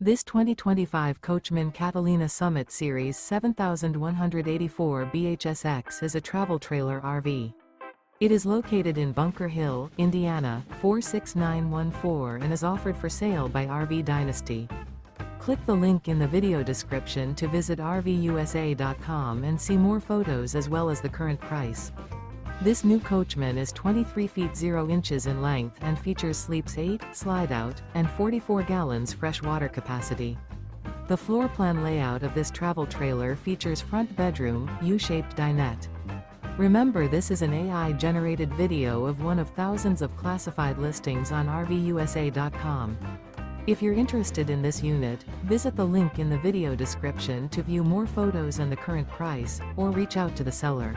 This 2025 Coachmen Catalina Summit Series 7184 BHSX is a travel trailer RV. It is located in Bunker Hill, Indiana, 46914 and is offered for sale by RV Dynasty. Click the link in the video description to visit RVUSA.com and see more photos as well as the current price. This new Coachmen is 23 feet 0 inches in length and features sleeps 8, Slideout, and 44 gallons fresh water capacity. The floor plan layout of this travel trailer features front bedroom, U-shaped dinette. Remember, this is an AI-generated video of one of thousands of classified listings on RVUSA.com. If you're interested in this unit, visit the link in the video description to view more photos and the current price, or reach out to the seller.